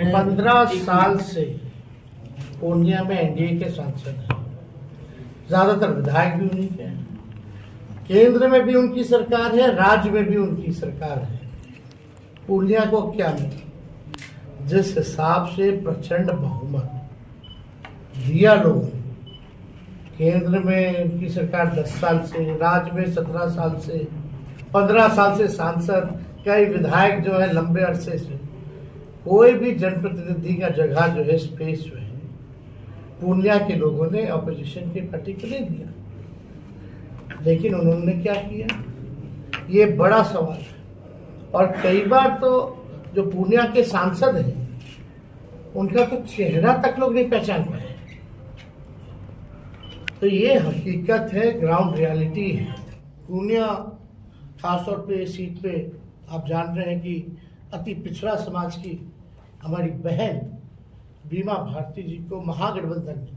15 साल से पूर्णिया में एनडीए के सांसद हैं। ज्यादातर विधायक भी उन्हीं के हैं। केंद्र में भी उनकी सरकार है, राज्य में भी उनकी सरकार है। पूर्णिया को क्या मिला? जिस हिसाब से प्रचंड बहुमत दिया लोगों ने, केंद्र में उनकी सरकार 10 साल से, राज्य में 17 साल से, 15 साल से सांसद, कई विधायक जो है लंबे अरसे से, कोई भी जनप्रतिनिधि का जगह जो है, स्पेस जो है, पूर्णिया के लोगों ने ऑपोजिशन की पार्टी को नहीं दिया। लेकिन उन्होंने क्या किया, ये बड़ा सवाल है। और कई बार तो जो पूर्णिया के सांसद हैं, उनका तो चेहरा तक लोग नहीं पहचान पाए। तो ये हकीकत है, ग्राउंड रियलिटी है। पूर्णिया खासतौर पे इस सीट पे आप जान रहे हैं कि अति पिछड़ा समाज की हमारी बहन बीमा भारती जी को महागठबंधन में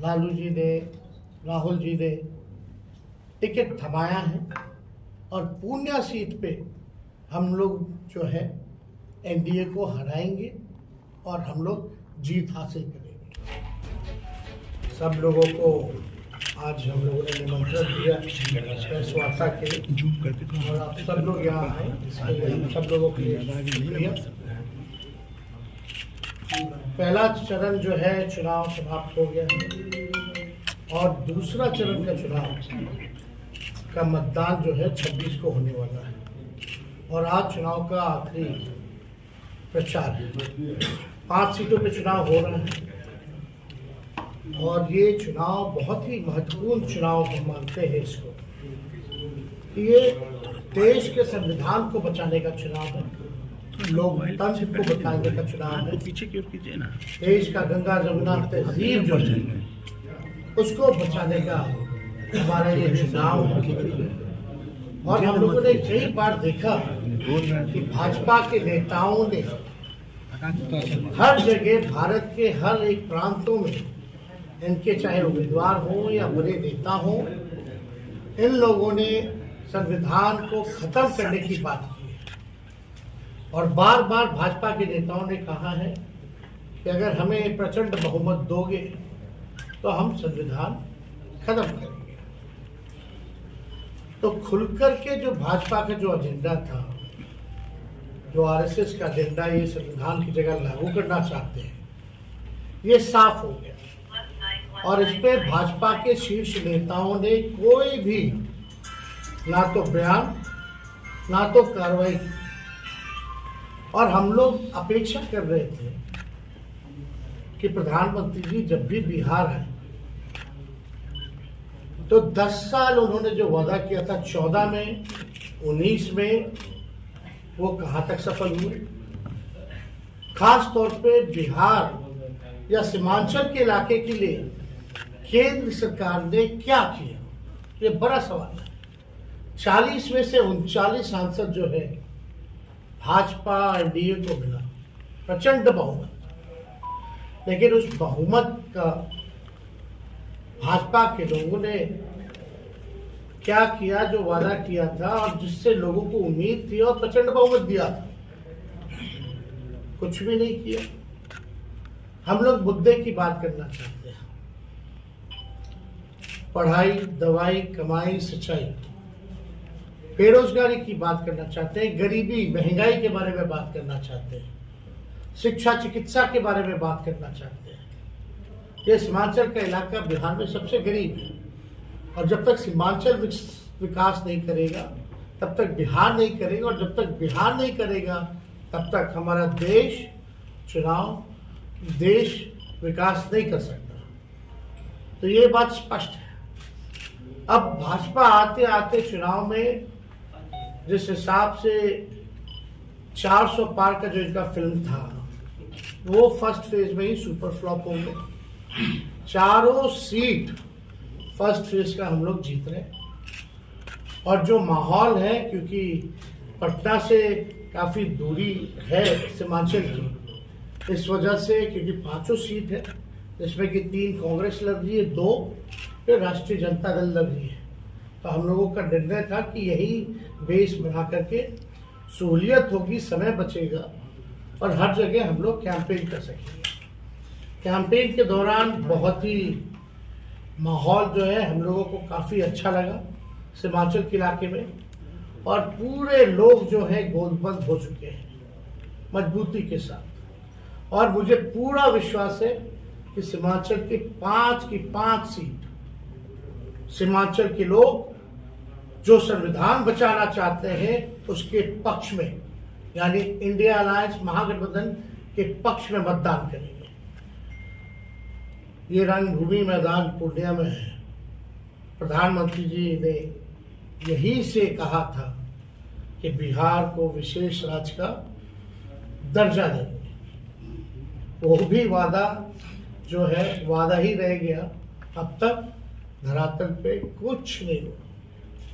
लालू जी ने, राहुल जी ने टिकट थमाया है। और पूर्णिया सीट पे हम लोग जो है एनडीए को हराएंगे और हम लोग जीत हासिल करेंगे। सब लोगों को आज हम लोगों ने निमंत्रण दिया प्रेस वार्ता के लिए और आप सब लोग यहाँ आए, इसके लिए हम सब लोगों के लिए शुक्रिया। पहला चरण जो है चुनाव समाप्त हो गया है और दूसरा चरण का चुनाव का मतदान जो है 26 को होने वाला है। और आज चुनाव का आखिरी प्रचार है। 5 सीटों पे चुनाव हो रहा है और ये चुनाव बहुत ही महत्वपूर्ण चुनाव हम मानते हैं इसको। ये देश के संविधान को बचाने का चुनाव है, लोकतंत्र को बचाने का चुनाव है, पीछे की ओर कीजिए ना, देश का गंगा जमुना तहजीब जो है उसको बचाने का हमारा ये चुनाव है। और हम लोगों ने कई बार देखा कि भाजपा के नेताओं ने हर जगह भारत के हर एक प्रांतों में, इनके चाहे उम्मीदवार हो या बड़े नेता हो, इन लोगों ने संविधान को खत्म करने की बात की है। और बार बार भाजपा के नेताओं ने कहा है कि अगर हमें प्रचंड बहुमत दोगे तो हम संविधान खत्म करेंगे। तो खुलकर के जो भाजपा का जो एजेंडा था, जो आरएसएस का एजेंडा ये संविधान की जगह लागू करना चाहते हैं, ये साफ हो गया। और इस पे भाजपा के शीर्ष नेताओं ने कोई भी ना तो बयान ना तो कार्रवाई की। और हम लोग अपेक्षा कर रहे थे कि प्रधानमंत्री जी जब भी बिहार आए तो 10 साल उन्होंने जो वादा किया था, 14 में, 19 में, वो कहाँ तक सफल हुए। खास तौर पे बिहार या सीमांचल के इलाके के लिए केंद्र सरकार ने क्या किया, ये बड़ा सवाल है। 40 में से 39 सांसद जो है भाजपा एनडीए को मिला, प्रचंड बहुमत। लेकिन उस बहुमत का भाजपा के लोगों ने क्या किया, जो वादा किया था और जिससे लोगों को उम्मीद थी और प्रचंड बहुमत दिया था, कुछ भी नहीं किया। हम लोग मुद्दे की बात करना चाहते हैं, पढ़ाई, दवाई, कमाई, सिंचाई, बेरोजगारी की बात करना चाहते हैं, गरीबी, महंगाई के बारे में बात करना चाहते हैं, शिक्षा, चिकित्सा के बारे में बात करना चाहते हैं। ये सीमांचल का इलाका बिहार में सबसे गरीब है और जब तक सीमांचल विकास नहीं करेगा तब तक बिहार नहीं करेगा, और जब तक बिहार नहीं करेगा तब तक हमारा देश विकास नहीं कर सकता। तो ये बात स्पष्ट है। अब भाजपा आते आते चुनाव में जिस हिसाब से 400 पार का जो इनका फिल्म था, वो फर्स्ट फेज में ही सुपर फ्लॉप हो गया। चारों सीट फर्स्ट फेज का हम लोग जीत रहे। और जो माहौल है, क्योंकि पटना से काफी दूरी है सीमांचल की, इस वजह से, क्योंकि 5 सीट है जिसमें कि 3 कांग्रेस लड़ रही है, 2 फिर राष्ट्रीय जनता दल लड़ रही है, तो हम लोगों का निर्णय था कि यही बेस बना करके सहूलियत होगी, समय बचेगा और हर जगह हम लोग कैंपेन कर सकेंगे। कैंपेन के दौरान बहुत ही माहौल जो है हम लोगों को काफ़ी अच्छा लगा सीमांचल के इलाके में, और पूरे लोग जो है गोदबंद हो चुके हैं मजबूती के साथ। और मुझे पूरा विश्वास है कि सीमांचल की 5 सीट सीमांचल के लोग जो संविधान बचाना चाहते हैं उसके पक्ष में, यानी इंडिया अलायंस महागठबंधन के पक्ष में मतदान करेंगे। ये रंगभूमि मैदान पूर्णिया में है। प्रधानमंत्री जी ने यही से कहा था कि बिहार को विशेष राज्य का दर्जा देंगे। वो भी वादा जो है वादा ही रह गया। अब तक धरातल पे कुछ नहीं हुआ,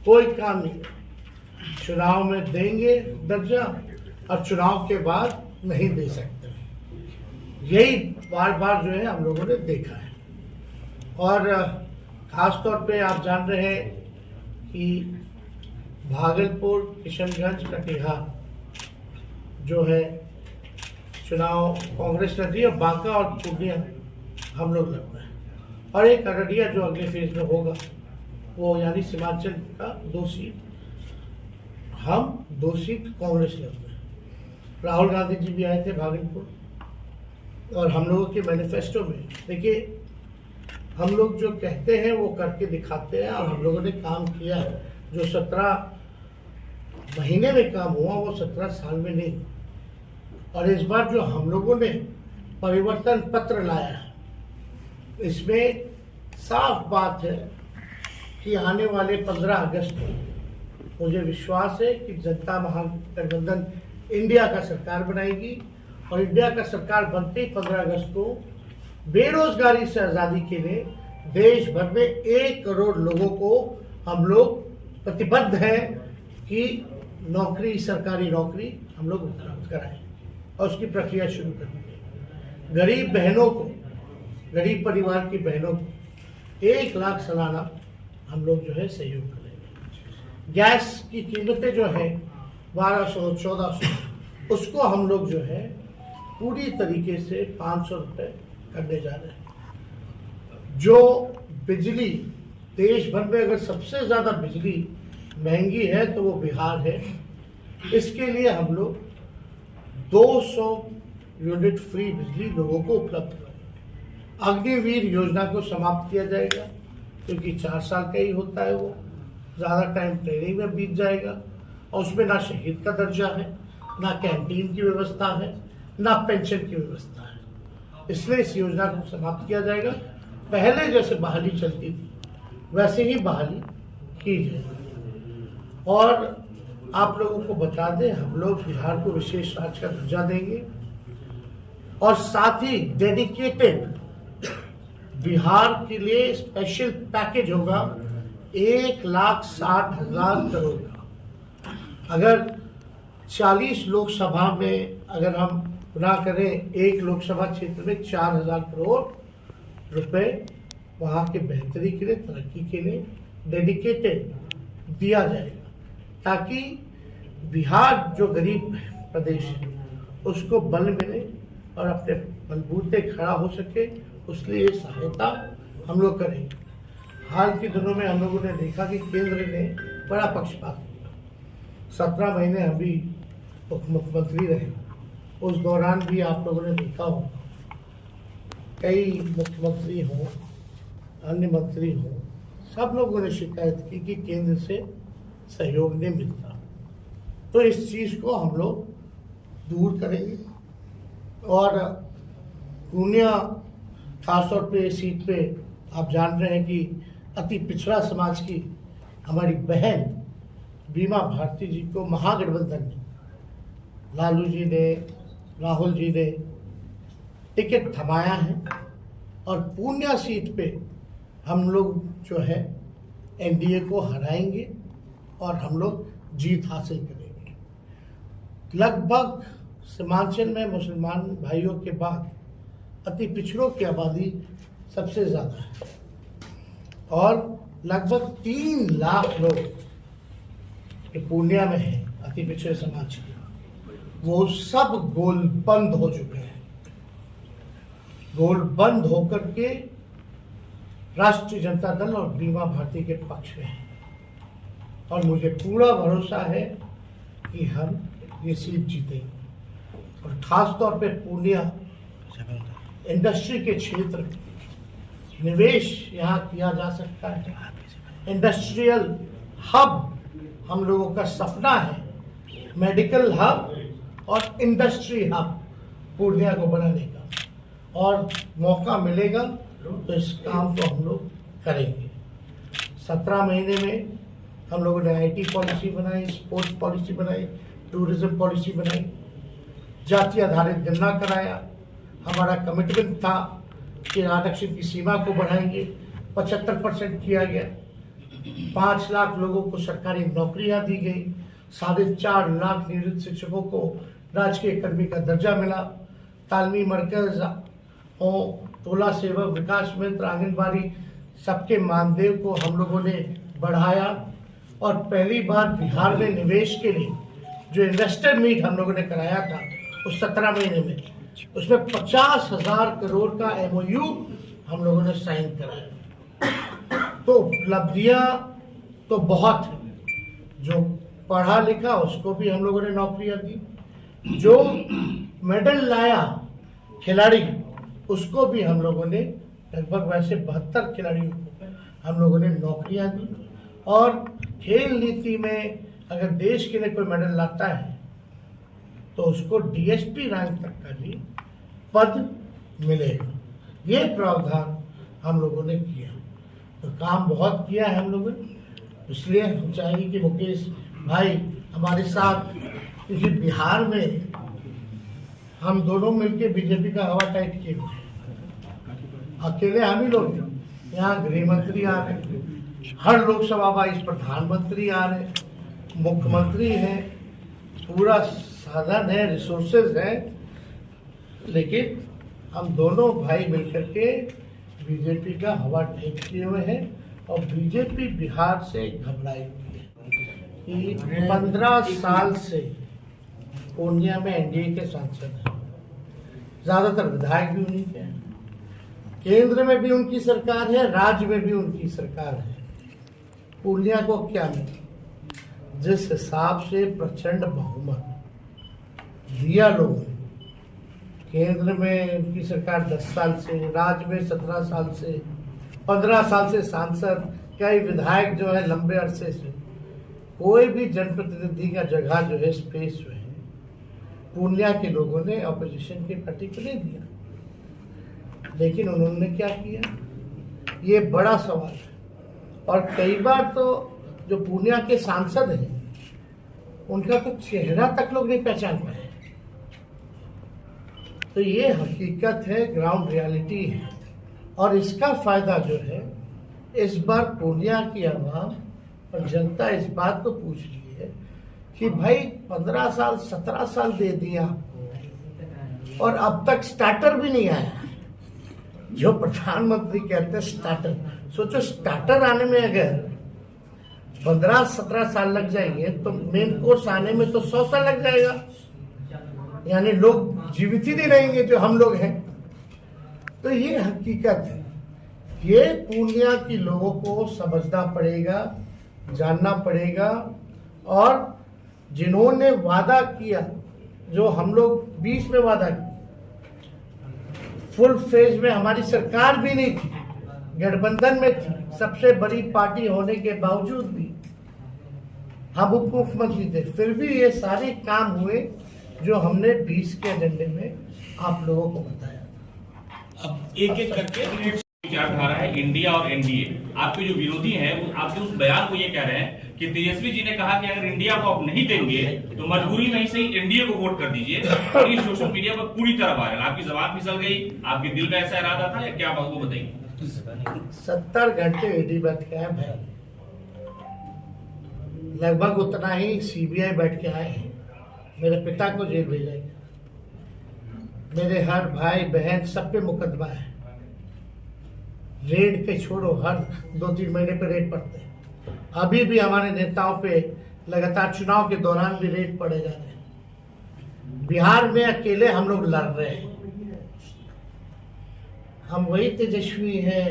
कोई काम नहीं हुआ। चुनाव में देंगे दर्जा और चुनाव के बाद नहीं दे सकते। यही बार बार जो है हम लोगों ने देखा है। और खास तौर पे आप जान रहे हैं कि भागलपुर, किशनगंज, कटिहार जो है चुनाव कांग्रेस लड़ रही है, बांका और पूर्णिया हम लोग लड़ रहे हैं, और एक अररिया जो अगले फेज में होगा वो यानी सीमांचल का 2 सीट हम, 2 सीट कांग्रेस लड़ रहे हैं। राहुल गांधी जी भी आए थे भागलपुर, और हम लोगों के मैनिफेस्टो में देखिए हम लोग जो कहते हैं वो करके दिखाते हैं, और हम लोगों ने काम किया है। जो 17 महीने में काम हुआ वो 17 साल में नहीं। और इस बार जो हम लोगों ने परिवर्तन पत्र लाया है, इसमें साफ बात है कि आने वाले 15 अगस्त को मुझे विश्वास है कि जनता महागठबंधन इंडिया का सरकार बनाएगी, और इंडिया का सरकार बनते ही 15 अगस्त को बेरोजगारी से आज़ादी के लिए देश भर में 1 करोड़ लोगों को हम लोग प्रतिबद्ध हैं कि नौकरी, सरकारी नौकरी हम लोग उपलब्ध कराएं, और उसकी प्रक्रिया शुरू कर देंगे। गरीब बहनों को, गरीब परिवार की बहनों को 1 लाख सालाना हम लोग जो है सहयोग करेंगे। गैस की कीमतें जो है 1200, 1400, उसको हम लोग जो है पूरी तरीके से 500 रुपये करने जा रहे हैं। जो बिजली देश भर में अगर सबसे ज़्यादा बिजली महंगी है तो वो बिहार है। इसके लिए हम लोग 200 यूनिट फ्री बिजली लोगों को उपलब्ध करेंगे। अग्निवीर योजना को समाप्त किया जाएगा, क्योंकि 4 साल का ही होता है, वो ज़्यादा टाइम ट्रेनिंग में बीत जाएगा, और उसमें ना शहीद का दर्जा है, ना कैंटीन की व्यवस्था है, ना पेंशन की व्यवस्था है। इसलिए इस योजना को समाप्त किया जाएगा। पहले जैसे बहाली चलती थी वैसे ही बहाली की जाएगी। और आप लोगों को बता दें, हम लोग बिहार को विशेष राज्य का दर्जा देंगे, और साथ ही डेडिकेटेड बिहार के लिए स्पेशल पैकेज होगा 1,60,000 करोड़ का। अगर 40 लोकसभा में अगर हम पूरा करें, एक लोकसभा क्षेत्र में 4,000 करोड़ रुपए वहाँ के बेहतरी के लिए, तरक्की के लिए डेडिकेटेड दिया जाएगा, ताकि बिहार जो गरीब प्रदेश है उसको बल मिले और अपने बलबूते खड़ा हो सके। उसलिए सहायता हम लोग करेंगे। हाल के दिनों में हम लोगों ने देखा कि केंद्र ने बड़ा पक्षपात किया। 17 महीने हम भी उप मुख्यमंत्री रहे, उस दौरान भी आप लोगों ने देखा हो कई मुख्यमंत्री हों, अन्य मंत्री हों, सब लोगों ने शिकायत की कि केंद्र से सहयोग नहीं मिलता। तो इस चीज़ को हम लोग दूर करेंगे। और पूर्णिया खासतौर पे सीट पे आप जान रहे हैं कि अति पिछड़ा समाज की हमारी बहन बीमा भारती जी को महागठबंधन ने, लालू जी ने, राहुल जी ने टिकट थमाया है, और पूर्णिया सीट पे हम लोग जो है एनडीए को हराएंगे और हम लोग जीत हासिल करेंगे। लगभग सीमांचल में मुसलमान भाइयों के बाद अति पिछड़ों की आबादी सबसे ज़्यादा है, और लगभग 3 लाख लोग पूर्णिया में हैं अति पिछड़े समाज के। वो सब गोल बंद हो चुके हैं। गोल बंद होकर के राष्ट्रीय जनता दल और बीमा भारती के पक्ष में है और मुझे पूरा भरोसा है कि हम ये सीट जीतेंगे। और खास तौर पे पूर्णिया इंडस्ट्री के क्षेत्र में निवेश यहाँ किया जा सकता है। इंडस्ट्रियल हब हम लोगों का सपना है, मेडिकल हब और इंडस्ट्री हब पूर्णिया को बनाने का, और मौका मिलेगा तो इस काम को हम लोग करेंगे। 17 महीने में हम लोगों ने आईटी पॉलिसी बनाई, स्पोर्ट्स पॉलिसी बनाई, टूरिज्म पॉलिसी बनाई, जाति आधारित गणना कराया। हमारा कमिटमेंट था कि आरक्षण की सीमा को बढ़ाएंगे, 75% किया गया। 5 लाख लोगों को सरकारी नौकरियां दी गई, 4.5 लाख निवृत्त शिक्षकों को राजकीय कर्मी का दर्जा मिला। तालमी मरकज हो, टोला सेवक, विकास मित्र, आंगनबाड़ी, सबके मानदेय को हम लोगों ने बढ़ाया। और पहली बार बिहार में निवेश के लिए जो इन्वेस्टर मीट हम लोगों ने कराया था उस 17 महीने में, उसमें 50,000 करोड़ का MOU हम लोगों ने साइन कराया। तो उपलब्धियां तो बहुत है। जो पढ़ा लिखा उसको भी हम लोगों ने नौकरियां दी, जो मेडल लाया खिलाड़ी उसको भी हम लोगों ने, लगभग वैसे 72 खिलाड़ियों को हम लोगों ने नौकरियां दी। और खेल नीति में अगर देश के लिए कोई मेडल लाता है तो उसको DSP रैंक तक का भी पद मिलेगा। ये प्रावधान हम लोगों ने किया, तो काम बहुत किया है हम लोगों ने। इसलिए हम चाहेंगे कि मुकेश भाई हमारे साथ, क्योंकि बिहार में हम दोनों मिलकर बीजेपी का हवा टाइट किए हुए हैं। अकेले हम ही लोग हैं। यहाँ गृह मंत्री आ रहे हैं, हर लोकसभा वाइज प्रधानमंत्री आ रहे हैं, मुख्यमंत्री हैं, पूरा साधन है, रिसोर्सेज है, लेकिन हम दोनों भाई मिलकर के बीजेपी का हवा टाइट किए हुए हैं। और बीजेपी बिहार से घबराई हुई है कि 15 साल से पूर्णिया में NDA के सांसद हैं, ज्यादातर विधायक भी उन्हीं के हैं, केंद्र में भी उनकी सरकार है, राज्य में भी उनकी सरकार है। पूर्णिया को क्या मिला? जिस हिसाब से प्रचंड बहुमत दिया लोगों ने, केंद्र में उनकी सरकार 10 साल से, राज्य में 17 साल से, 15 साल से सांसद, कई विधायक जो है लंबे अरसे से, कोई भी जनप्रतिनिधि का जगह जो है, स्पेस जो है, पूर्णिया के लोगों ने ऑपोजिशन के पार्टी को नहीं दिया। लेकिन उन्होंने क्या किया, ये बड़ा सवाल है। और कई बार तो जो पूर्णिया के सांसद हैं उनका तो चेहरा तक लोग नहीं पहचान पाए। तो ये हकीकत है, ग्राउंड रियलिटी है। और इसका फायदा जो है, इस बार पूर्णिया की आवाम और जनता इस बात को पूछ रही है कि भाई 15 साल 17 साल दे दिया आपको और अब तक स्टार्टर भी नहीं आया। जो प्रधानमंत्री कहते हैं स्टार्टर, सोचो स्टार्टर आने में अगर 15-17 साल लग जाएंगे तो मेन कोर्स आने में तो 100 साल लग जाएगा। यानी लोग जीवित ही नहीं रहेंगे जो हम लोग हैं। तो ये हकीकत है, ये पूर्णिया के लोगों को समझना पड़ेगा, जानना पड़ेगा। और जिन्होंने वादा किया, जो हम लोग 20 में वादा किया, फुल फेज में हमारी सरकार भी नहीं थी, गठबंधन में थी, सबसे बड़ी पार्टी होने के बावजूद भी हम उप मुख्यमंत्री थे, फिर भी ये सारे काम हुए जो हमने 20 के एजेंडे में आप लोगों को बताया। अब एक एक करके विचारधारा है इंडिया और एनडीए। आपके जो विरोधी हैं वो आपके उस बयान को ये कह रहे हैं कि तेजस्वी जी ने कहा कि अगर इंडिया को आप नहीं देंगे तो मजबूरी में ही सही एनडीए को वोट कर दीजिए। और ये सोशल मीडिया पर पूरी तरह वायरल। आपकी जबान फिसल गई, आपके दिल में ऐसा इरादा था या क्या बात, वो बताइए। 70 घंटे ईडी बैठ के आए भाई, लगभग उतना ही सीबीआई बैठ के आए हैं। मेरे पिता को जेल भेजा गया, मेरे हर भाई बहन सब पे मुकदमा है। रेड के छोड़ो, हर 2-3 महीने पे रेड पड़ते हैं। अभी भी हमारे नेताओं पे लगातार चुनाव के दौरान भी रेड पड़े जा रहे हैं। बिहार में अकेले हम लोग लड़ रहे हैं। हम वही तेजस्वी हैं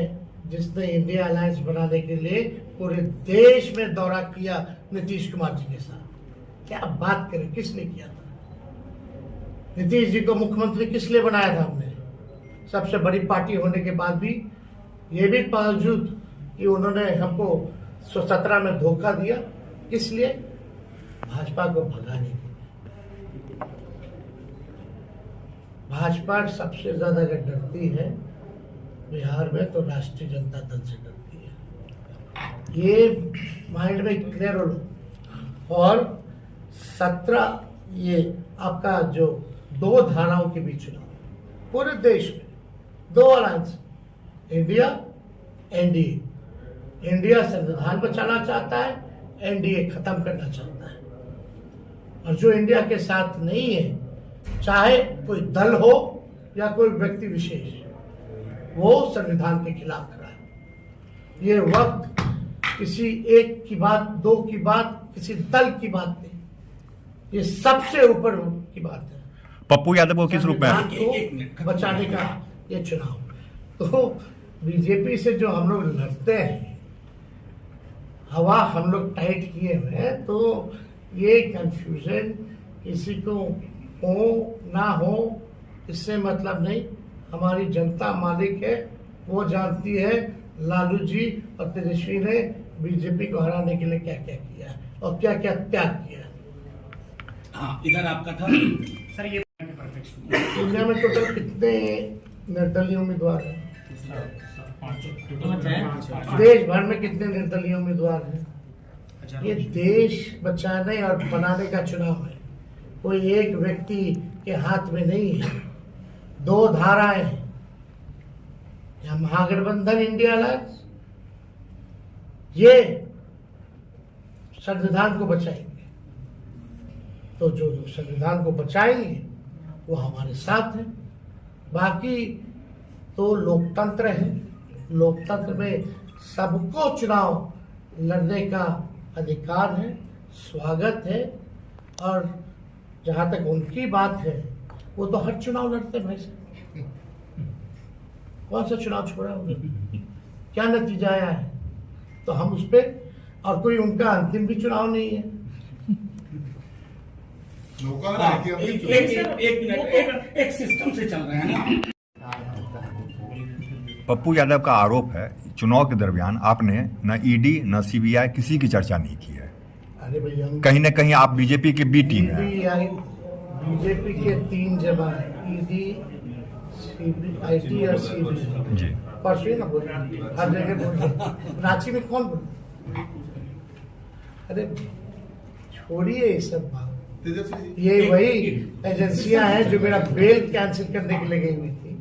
जिसने इंडिया अलायंस बनाने के लिए पूरे देश में दौरा किया नीतीश कुमार जी के साथ। क्या बात करें, किसने किया था? नीतीश जी को मुख्यमंत्री किस लिए बनाया था हमने? सबसे बड़ी पार्टी होने के बाद भी, ये भी बावजूद कि उन्होंने हमको 17 में धोखा दिया। किस लिए? भाजपा को भगाने के लिए। भाजपा सबसे ज्यादा अगर डरती है बिहार में तो राष्ट्रीय जनता दल से डरती है। ये माइंड में क्लियर हो लो। और 17 ये आपका जो 2 धाराओं के बीच चुनाव पूरे देश में, 2 अलायंस, इंडिया एनडीए। इंडिया संविधान बचाना चाहता है, एनडीए खत्म करना चाहता है। और जो इंडिया के साथ नहीं है, चाहे कोई दल हो या कोई व्यक्ति विशेष, वो संविधान के खिलाफ खड़ा है। ये वक्त किसी एक की बात, 2 की बात, किसी दल की बात नहीं, ये सबसे ऊपर की बात है। पप्पू यादव को किस रूप में को बचाने का ये चुनाव। तो बीजेपी से जो हम लोग लड़ते हैं, हवा हम लोग टाइट किए हुए हैं, तो ये कंफ्यूजन किसी को हो ना हो इससे मतलब नहीं। हमारी जनता मालिक है, वो जानती है लालू जी और तेजस्वी ने बीजेपी को हराने के लिए क्या क्या किया है और क्या क्या त्याग किया है। हाँ, इधर आपका था सर। ये इंडिया में टोटल कितने निर्दलीय उम्मीदवार हैं? देश भर में कितने निर्दलीय उम्मीदवार हैं? ये देश बचाने और बनाने का चुनाव है, कोई एक व्यक्ति के हाथ में नहीं है। 2 धाराएं हैं, या महागठबंधन इंडिया अलायंस, ये संविधान को बचाएंगे। तो जो संविधान को बचाएंगे वो हमारे साथ है। बाकी तो लोकतंत्र है, लोकतंत्र में सबको चुनाव लड़ने का अधिकार है, स्वागत है। और जहां तक उनकी बात है, वो तो हर चुनाव लड़ते भाई साहब। कौन सा चुनाव छोड़ा उन्होंने? क्या नतीजा आया है? तो हम उस पर, और कोई उनका अंतिम भी चुनाव नहीं है। एक मिनट, एक सिस्टम से चल रहे हैं ना। पप्पू यादव का आरोप है चुनाव के दरमियान आपने न ईडी न सीबीआई किसी की चर्चा नहीं की है। अरे भैया, कहीं न कहीं आप बीजेपी की बी टीम है। बीजेपी के 3 जमा है, ईडी, सीबीआई और सीबीआई जी। परसों ना बोल, हर जगह बोल, रांची में कौन बोल? अरे छोड़िए ये सब बात। ये वही एजेंसियां हैं जो मेरा बेल कैंसिल करने के लिए गई हुई थी।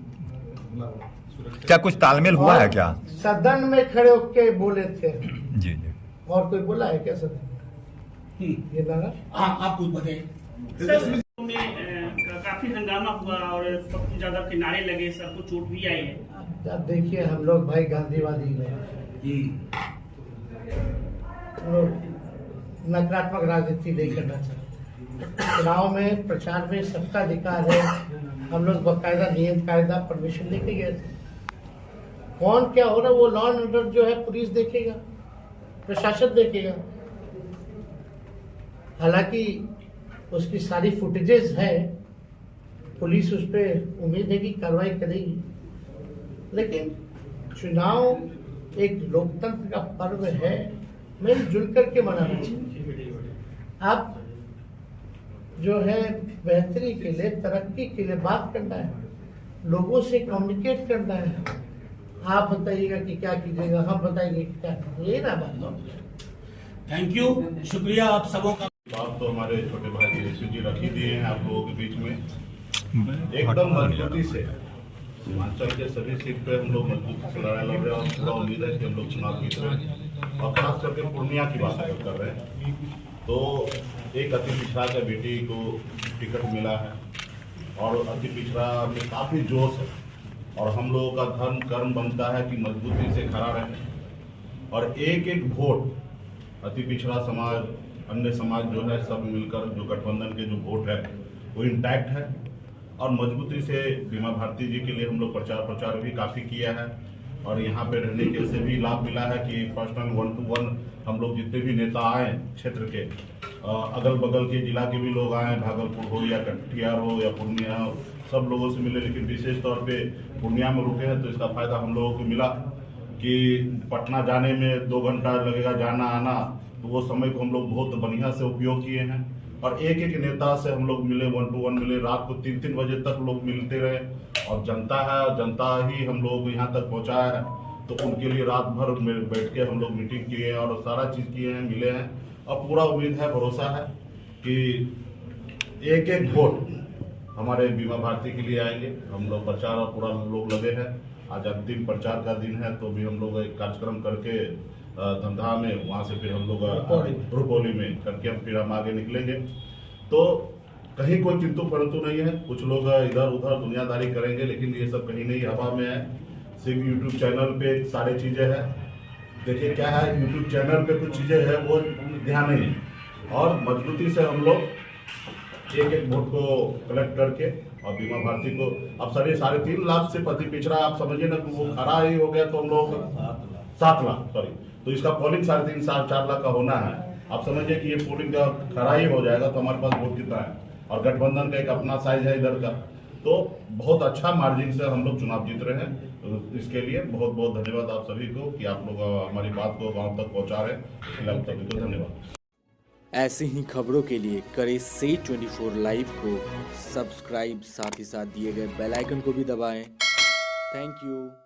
क्या कुछ तालमेल हुआ है क्या? सदन में खड़े होके बोले थे। जी जी। और कोई बोला है क्या सदन में? ये लगा। हाँ, आप कुछ बताइए। काफी हंगामा हुआ और सबसे ज्यादा किनारे लगे, सबको चोट भी आई है। अब देखिए, हम लोग भाई गांधीवादी हैं, नकारात्मक राजनीति नहीं करना चाहते। चुनाव में, प्रचार में सबका अधिकार है। हम लोग बाकायदा नियम कायदा परमिशन लेके गए थे। कौन क्या हो रहा है वो लॉ एंड ऑर्डर जो है पुलिस देखेगा, प्रशासन देखेगा। हालांकि उसकी सारी फुटेजेस है, पुलिस उस पर उम्मीद है कि कार्रवाई करेगी। लेकिन चुनाव एक लोकतंत्र का पर्व है, मिलजुल करके मनाना चाहिए। आप जो है बेहतरी के लिए, तरक्की के लिए बात करना है, लोगों से कम्युनिकेट करना है। आप बताइएगा कि क्या कीजिएगा, हम बताएंगे कि क्या, ये ना बात। थैंक यू, शुक्रिया आप सबों का। बात तो हमारे छोटे भाई तेजस्वी जी रख ही दिए हैं आप लोगों के बीच में। एकदम मजबूती से हिमाचल के सभी सीट पे हम लोग मजबूती से लड़ाई लड़ रहे हैं और पूरा उम्मीद है कि हम लोग चुनाव जीत रहे हैं। और खास करके पूर्णिया की बात अगर कर रहे हैं तो एक अति पिछड़ा का बेटी को टिकट मिला है और अति पिछड़ा में काफ़ी जोश है और हम लोगों का धर्म कर्म बनता है कि मजबूती से खड़ा रहें और एक एक वोट अति पिछड़ा समाज, अन्य समाज जो है सब मिलकर जो गठबंधन के जो वोट है वो इंटैक्ट है। और मजबूती से बीमा भारती जी के लिए हम लोग प्रचार भी काफ़ी किया है और यहाँ पे रहने के से भी लाभ मिला है कि पर्सनल 1-to-1 हम लोग जितने भी नेता आए क्षेत्र के, अगल बगल के जिला के भी लोग आए, भागलपुर हो या कटिहार हो या पूर्णिया हो, सब लोगों से मिले। लेकिन विशेष तौर पे पूर्णिया में रुके हैं तो इसका फायदा हम लोगों को मिला कि पटना जाने में 2 घंटा लगेगा जाना आना, तो वो समय को हम लोग बहुत बढ़िया से उपयोग किए हैं। और एक एक नेता से हम लोग मिले, 1-to-1 मिले, रात को 3-3 बजे तक लोग मिलते रहे। और जनता है, जनता ही हम लोग को यहाँ तक पहुँचाया है, तो उनके लिए रात भर बैठ के हम लोग मीटिंग किए हैं और सारा चीज़ किए हैं, मिले हैं। और पूरा उम्मीद है, भरोसा है कि एक एक वोट हमारे बीमा भारती के लिए आएंगे। हम लोग प्रचार और पूरा लोग लगे हैं। आज अंतिम प्रचार का दिन है, तो भी हम लोग एक कार्यक्रम करके धंधा में, वहाँ से फिर हम लोग रुपौली में करके हम आगे निकलेंगे। तो कहीं कोई किंतु परंतु नहीं है। कुछ लोग इधर उधर दुनियादारी करेंगे, लेकिन ये सब कहीं नहीं, हवा में है। सिर्फ यूट्यूब चैनल पे सारी चीज़ें हैं। देखिए क्या है, यूट्यूब चैनल पे कुछ चीज़ें हैं वो ध्यान नहीं है। और मजबूती से हम लोग एक एक वोट को कलेक्ट करके और बीमा भारती को अब 3.5 लाख से पति पिछड़ा, आप समझिए ना कि वो खरा ही हो गया, तो हम लोग 7 लाख सॉरी, तो इसका पोलिंग 3.5-4 लाख का होना है। आप समझिए कि ये पोलिंग का खरा ही हो जाएगा, तो हमारे पास वोट कितना है। और गठबंधन का एक अपना साइज है इधर का, तो बहुत अच्छा मार्जिन से हम लोग चुनाव जीत रहे हैं। तो इसके लिए बहुत बहुत धन्यवाद आप सभी को कि आप लोग हमारी बात को गांव तक पहुंचा रहे हैं। इसके लिए आप सभी को धन्यवाद। ऐसे ही खबरों के लिए करें से 24 लाइव को सब्सक्राइब, साथ ही साथ दिए गए बेल आइकन को भी दबाएं। Thank you.